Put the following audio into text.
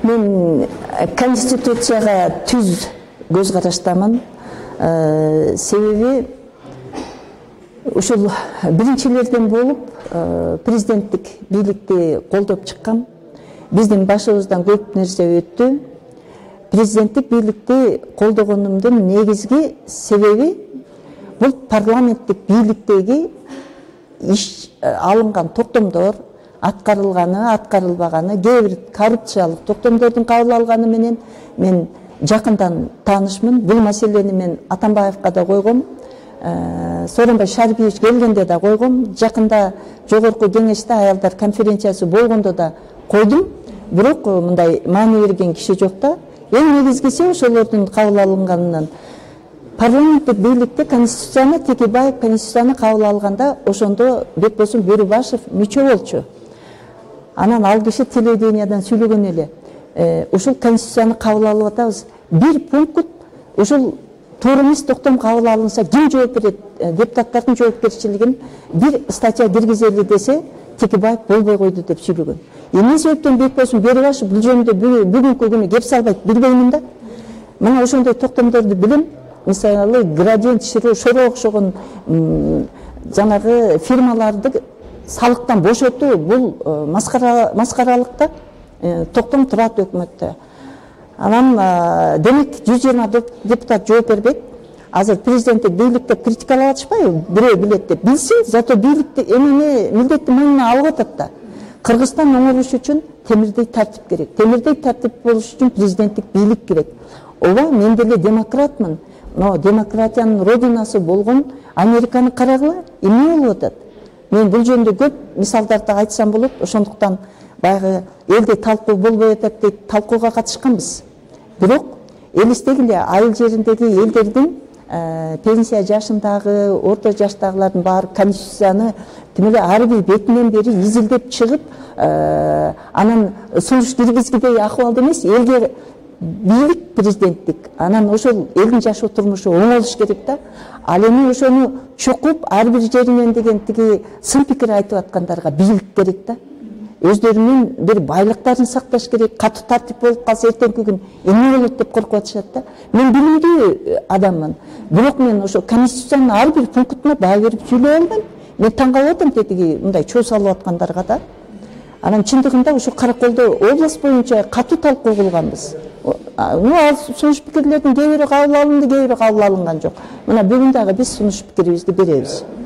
Мен конституцияға түз көз қараштамын. Себеби ушул биринчилерден болуп президенттик бийликти колдоп чыккан. Биздин башыбыздан көп нерсе өттү. Президенттик бийликти колдогонумдун негизги себеби бул парламенттик бийликтеги иш алынган токтомдор, аткарылганы, аткарылбаганы, кээ бир коррупциялык токтомдордун кабыл алганы менен мен жакындан таанышмын. Бул маселени мен Атамбаевка да койгом, Сооронбай Шарипович келгенде да койгом, жакында жогорку кеңеште аялдар конференциясы болгондо да койдум. Бирок мындай маани берген киши жок да. Эң негизгиси ошолордун кабыл алынганынан парламенттик бийликте конституцияны Текебаев конституцияны кабыл алганда ошондо Бекбосун Бөрүбашев мүчө болчу. Анан ал киши телевидениядан сүйлөгөн эле. Ушул конституцияны кабыл алып атабыз. Бир пункт ушул туура эмес токтом кабыл алынса ким жооп берет? Депутаттардын жоопкерчилигин бир статья киргизели десе Текебаев болбой койду деп сүйлөгөн. Эмне себептен Бекбосун Бөрүбашев бул жөнүндө бүгүнкү күнү кеп салбайт билбеймин да. Мына ошондой токтомдорду билем. Мисалы градиент шоро окшогон жанагы фирмаларды салыктан бошотуу бул маскаралык да. Токтом турат өкмөттө. Анан демек 120 депутат жооп бербейт. Азыр президенттик бийликти критикалап атышпайбы? Бирөө билет деп билсин, зато бийликти эмне милдетти мойнуна алып атат да. Кыргызстан оңолуш үчүн темирдей тартип керек. Темирдей тартип болуш үчүн президенттик бийлик керек. Ооба, мен деле демократмын. Но демократиянын родинасы болгон Американы карагыла, эмне болуп атат? Мен бул жөнүндө көп мисалдарды айтсам болот. Ошондуктан баягы элде талкуу болбой атат дейт, талкууга катышканбыз. Бирок элестегиле айыл жериндеги элдердин пенсия жашындагы, орто жаштагылардын баары конституцияны тимеле ар бир бетинен бери изилдеп чыгып, анан сунуш киргизгидей акыбалда эмес, элге бийлик президенттик, анан ошол элдин жашоо турмушу оңолуш керек да. Ал эми ошону чукуп ар бир жеринен деген тиги сын пикир айтып аткандарга бийлик керек да. Өздөрүнүн бир байлыктарын сакташ керек, катуу тартип болуп калса эртеңки күн эмне болот деп коркуп атышат да. Мен билимдүү адаммын. Бирок мен ошо конституциянын ар бир пунктуна баа берип сүйлөй албайм. Мен таң калып атам тетиги мындай чоо салып аткандарга да. Анан чындыгында ушу Караколдо область боюнча катуу талкуу кылганбыз. Ал сунуш пикирлердин кээ бири кабыл алынды, кээ бири кабыл алынган жок. Мына бүгүн дагы биз сунуш пикирибизди беребиз.